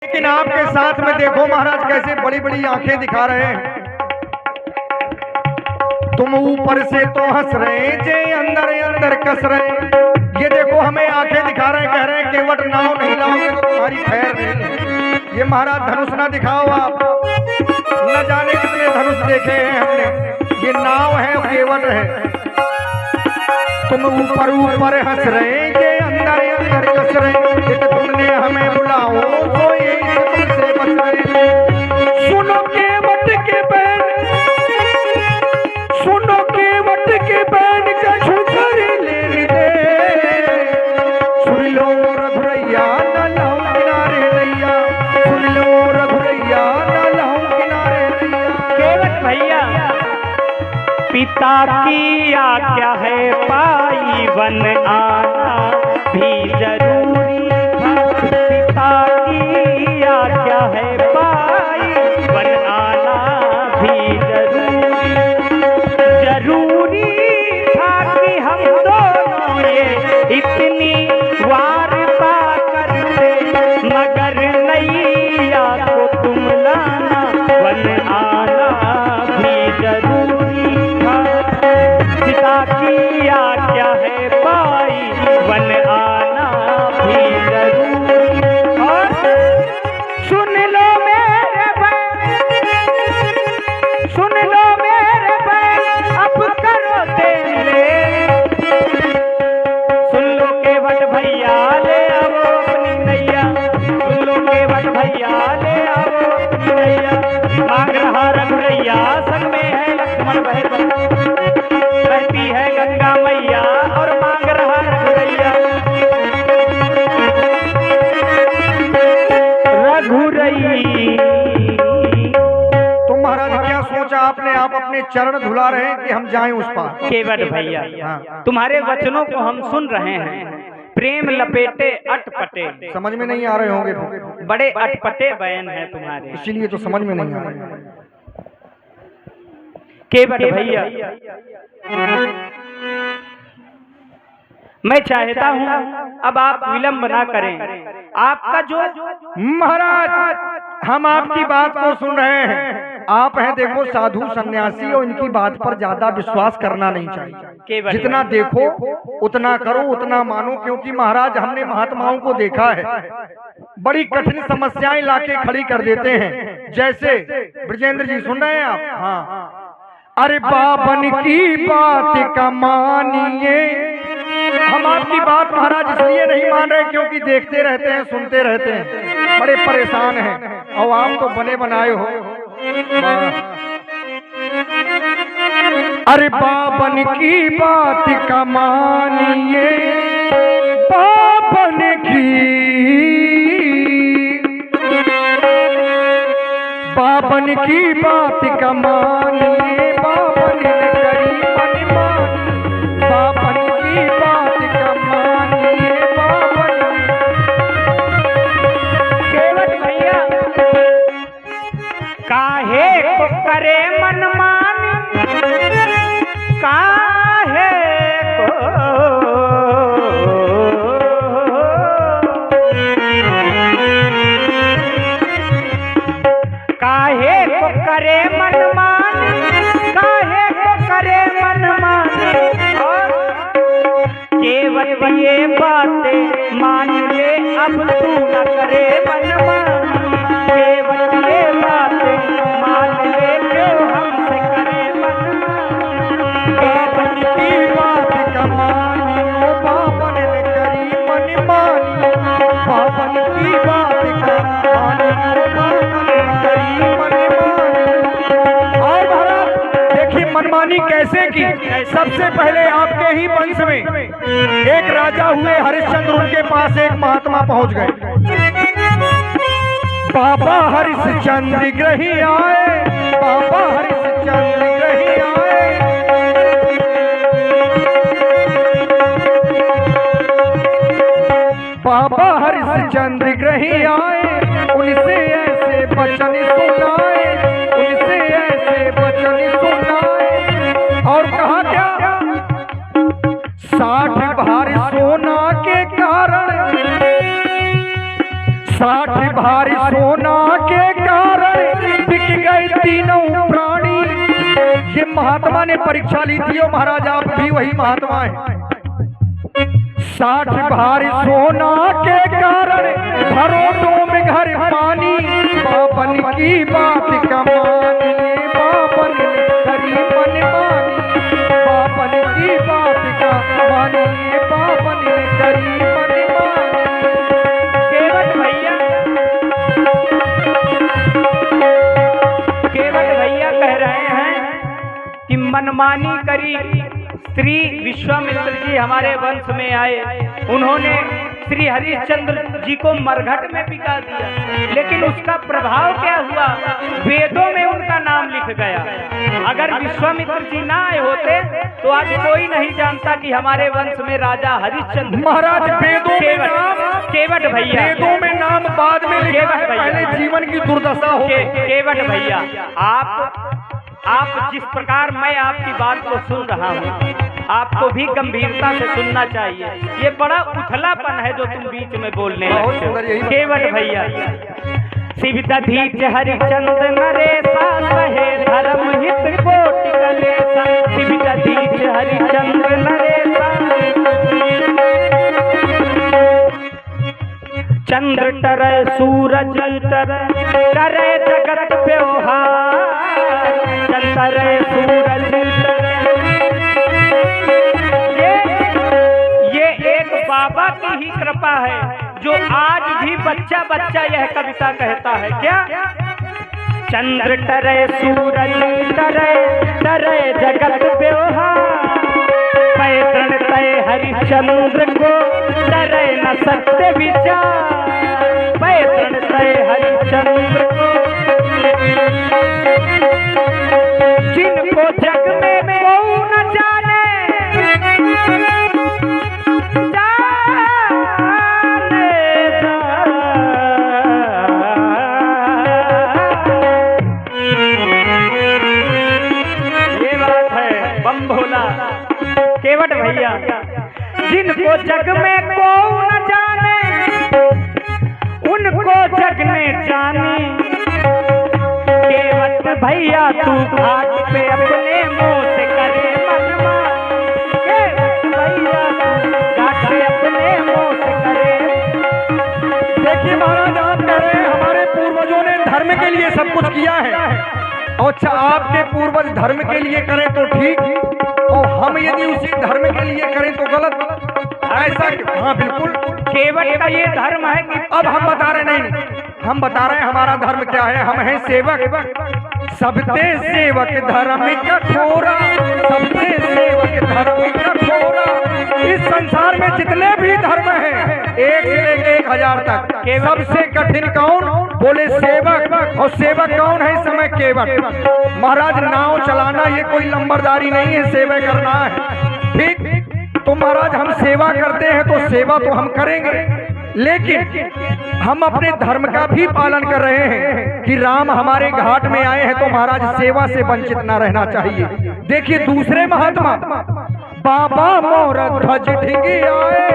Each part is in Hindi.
लेकिन आपके साथ में देखो महाराज कैसे बड़ी बड़ी आंखें दिखा रहे हैं। तुम ऊपर से तो हंस रहे जे अंदर अंदर कस रहे। ये देखो हमें आंखें दिखा रहे हैं, कह रहे हैं केवट नाव नहीं लाओगे तो तुम्हारी खैर नहीं। ये महाराज धनुष ना दिखाओ आप, न जाने कितने धनुष देखे हैं हमने। ये नाव है केवट है। तुम ऊपर ऊपर हंस रहे जे अंदर अंदर कस रहे। तुमने हमें बुलाओ तो ये तुमसे बच रहे। सुनो केवट के बैन, सुनो केवट के बैन का छुकर लेने दे। सुन लो रघुरैया न लाओ किनारे नैया, सुन लो रघुरैया न लाओ किनारे नैया। केवट भैया, पिता की आज्ञा है पाई वन आना भी जरूरी था। पिता की आज्ञा है पाई वन आना भी जरूरी था कि हम दोनों ये इतनी वार्ता करते, मगर नैया को तुम लाना वन आना भी जरूरी था। पिता की आज्ञा है पाई वन आना भी जरूरी। और सुन लो मेरे बैल, सुन लो मेरे बैल, अब करो तेरे। सुन लो केवट भैया ले आओ अपनी नैया, सुन लो केवट भैया ले आओ अपनी नैया। मांग रहा रघुरैया, संग में है लक्ष्मण बहती है गंगा मैया, और मांग रहा रघुरैया। रघुरई तो महाराज क्या सोचा आपने? आप अपने चरण धुला रहे हैं कि हम जाएं उस पार? केवट भैया, तुम्हारे वचनों को हम सुन रहे हैं। प्रेम लपेटे अटपटे, समझ में नहीं आ रहे होंगे, बड़े अटपटे बयान है तुम्हारे, इसीलिए तो समझ में नहीं आ रहे। केवट भैया, मैं चाहता हूँ अब आप विलंब ना करें। आपका जो महाराज, हम आपकी बात को सुन रहे हैं। आप हैं देखो साधु सन्यासी, और इनकी बात पर ज्यादा विश्वास करना नहीं चाहिए। जितना देखो उतना करो, उतना मानो, क्योंकि महाराज हमने महात्माओं को देखा है बड़ी कठिन समस्याएं लाके खड़ी कर देते हैं। जैसे ब्रजेंद्र जी सुन रहे हैं आप? हाँ। अरे बाबन की बात का मानिए। हम आपकी बात महाराज इसलिए नहीं मान रहे क्योंकि देखते रहते हैं, सुनते रहते हैं, बड़े परेशान हैं, और आप तो बने बनाए हो। अरे बाबन की बात का मानिए, बाबन की, बाबन की बात का मानिए, बाबन ने करी मनमानी, बाबन की बात का मानिए, बाबन ने। केवट भैया, काहे को करे मनमानी, काहे को, काहे को करे मनमानी, काहे को करे मनमानी। और केवट ये बातें मान ले, अब तू न करे मनमानी। केवट ये बातें मान ले, क्यों हमसे करे मनमानी। बाबन की बात का मानियो, बाबन ने करी मनमानी, बाबन की बात का मानियो, बाबन ने करी मनमानी। और महाराज देखिए मनमानी कैसे की। सबसे पहले आपके ही वंश में एक राजा हुए हरिश्चंद्र, उनके पास एक महात्मा पहुंच गए। बाबा हरिश्चंद्र ग्रही आए, बाबा हरिश्चंद्र ग्रही आए। बाबा हरिश्चंद्र ग्रही आए, उनसे ऐसे वचन सुनाए, उनसे ऐसे वचन सुनाए। और कहा क्या? 60 भारी सोना के कारण, 60 भारी सोना के कारण बिक गए तीनों प्राणी। ये महात्मा ने परीक्षा ली थी और महाराज आप भी वही महात्मा है। 60 भारी सोना के कारण भरोटों में घर पानी। बापन की बात का मानिए बापन करी मन मानी। बापन की बात का मानिए बापन करी मन मानी। केवट भैया कह रहे हैं कि मनमानी करी। श्री विश्वामित्र जी हमारे वंश में आए, उन्होंने श्री हरिश्चंद्र जी को मरघट में पिका दिया, लेकिन उसका प्रभाव क्या हुआ? वेदों में उनका नाम लिख गया। अगर विश्वामित्र जी ना आए होते तो आज कोई नहीं जानता कि हमारे वंश में राजा हरिश्चंद्र। महाराज वेदों में नाम, केवट भैया, वेदों में नाम बाद में लिखा है, पहले जीवन की दुर्दशा हो। केवट भैया, आप जिस प्रकार मैं आपकी बात को सुन रहा हूँ, आपको भी गंभीरता से सुनना चाहिए। ये बड़ा उथलापन है जो तुम बीच में बोलने लगे। केवट भैया, शिव दधीच हरिचंद्र नरेशा सहे धर्म हित कोटि कलेशा। शिव दधीच हरिचंद्र नरेशा चंद्र टरे सूरज टरे करे जगत व्यवहार। चंद्र सूरज टरे, ये एक बाबा की ही कृपा है जो आज भी बच्चा बच्चा यह कविता कहता है। क्या? चंद्र टरे सूरज टरे टरे जगत व्यवहार। पैतृण तय हरिश्चंद्र को टरे न सत्य विचार। पैतृण तय हरिश्चंद्र को जिनको जग में कोई न जाने, ये बात है बम भोला। केवट भैया, जिनको जग में कोई न जाने उनको जग ने जानी। केवट भैया तू घाट पे अपने मुंह से करे मनमानी। केवट भैया तू घाट पे अपने मुंह से करे। देखिए महाराज, आप कह रहे हैं हमारे पूर्वजों ने धर्म के लिए सब कुछ किया है। अच्छा, आपके पूर्वज धर्म के लिए करें तो ठीक, और हम यदि उसी धर्म के लिए करें तो गलत। ऐसा? हाँ बिल्कुल। केवट का ये धर्म है कि अब हम बता रहे नहीं, हम बता रहे हैं हमारा धर्म क्या है। हम हैं सेवक। सबते सेवक धर्म कठोरा, सबते सेवक धर्म कठोरा। इस संसार में जितने भी धर्म हैं, 1 से लेकर 1000 तक, सबसे कठिन कौन? बोले सेवक। और सेवक कौन है इस समय? केवट। महाराज, नाव चलाना ये कोई लंबरदारी नहीं है, सेवा करना है। ठीक? तो महाराज, हम सेवा करते हैं तो सेवा तो हम करेंगे, लेकिन हम अपने धर्म का भी पालन कर रहे हैं कि राम हमारे घाट में आए हैं तो महाराज सेवा से वंचित न रहना चाहिए। देखिए दूसरे महात्मा, बाबा मोर ध्वज ढिंगी आए,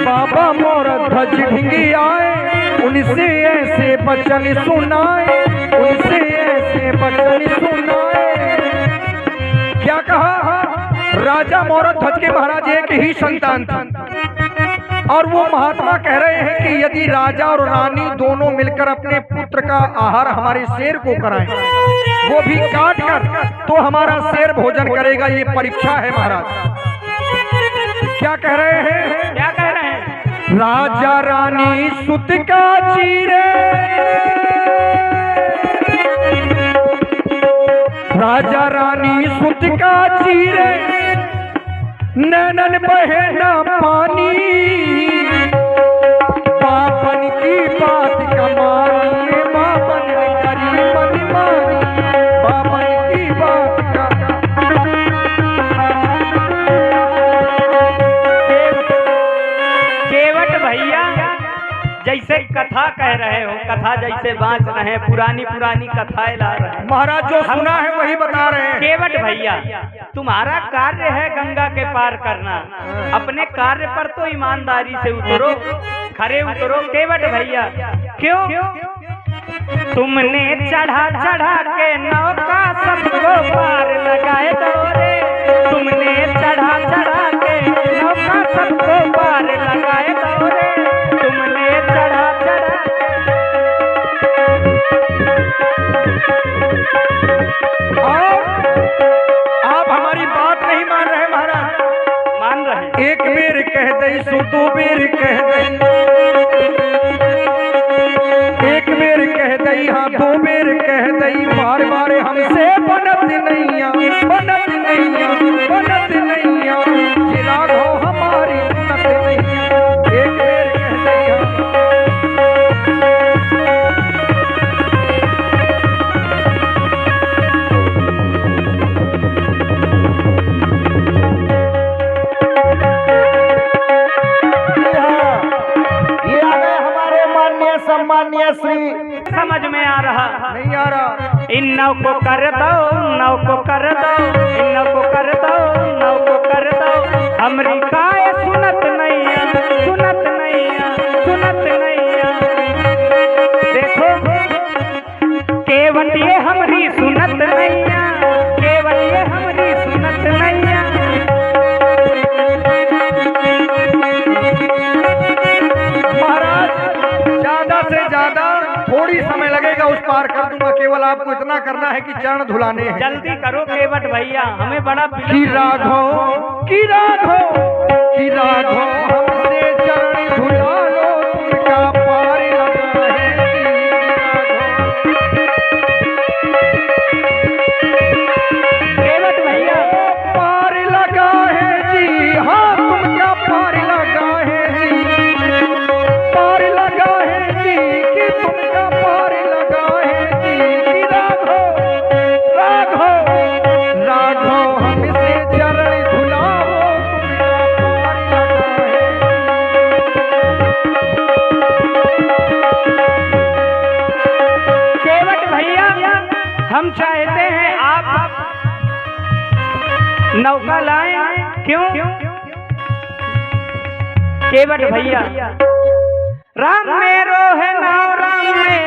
बाबा मोर ध्वज ढिंगी आए, उनसे ऐसे बचन सुनाए, उनसे ऐसे बचन सुनाए। क्या कहा? राजा मोरध्वज ध्वज के महाराज एक ही संतान थी, और वो महात्मा कह रहे हैं कि यदि राजा और रानी दोनों मिलकर अपने पुत्र का आहार हमारे शेर को कराएं, वो भी काट कर, तो हमारा शेर भोजन करेगा। ये परीक्षा है महाराज। क्या कह रहे हैं? क्या कह रहे हैं? राजा रानी सुत का चीरे, राजा रानी सुत का चीरे, नैनन बहे ना पानी, बापन की बात का मानिए, बापन करी मन मानी, बापन की बात का। केवट भैया, जैसे कथा कह रहे हो, कथा जैसे बाँच रहे हैं, पुरानी पुरानी कथाएं ला रहे हैं। महाराज जो सुना है वही बता रहे हैं। केवट भैया, तुम्हारा कार्य है गंगा के पार करना, अपने कार्य पर तो ईमानदारी से उतरो, खरे उतरो केवट भैया। क्यों? तुमने चढ़ा चढ़ा के नौका सबको पार लगाए दौरे, तुमने चढ़ा चढ़ा के नौका सबको पार लगाए दौरे, तुमने चढ़ा चढ़ा। और आप हमारी बात नहीं मान रहे महाराज। मान रहे। एक बेर कह दई सो दो बेर कह दई, एक बेर कह दई हाँ दो बेर कह दई, बार बार हमसे बनत नैया, बनत नैया, बनत नैया, ये राघव हमारी सुनत नैया। एक बेर कह दई हाँ। ये आ गए हमारे माननीय सम्मानीय श्री। समझ में आ रहा? नहीं आ रहा। इन नौ को कर दो, नौ को कर दो, इन नौ को कर दो, नौ को कर दो, हमरी काय सुनत नैया, सुनत नैया, सुनत नैया। देखो केवट ये हमरी सुनत नैया, केवट ये हमरी सुनत नैया। महाराज ज्यादा से ज्यादा थोड़ी समय लगेगा, उस पार कर दूंगा। केवल आपको इतना करना है कि चरण धुलाने हैं। जल्दी करो केवट भैया, हमें बड़ा कि राघव, कि राघव, कि राघव हमसे चरण धुला लो, तुमका पार लगा है केवट भैया, पार लगा है जी, हाँ तुमका पार लगा है जी, पार लगा है जी, कि तुमका पार लगा है जी। कि राघव, राघव, राघव हमसे चरण धुलाओ, तुमका पार लगा है। केवट भैया, हम चाहते हैं आप नौका लाएं। क्यों? केवट भैया, राम मेरो है नाव, राम मेरो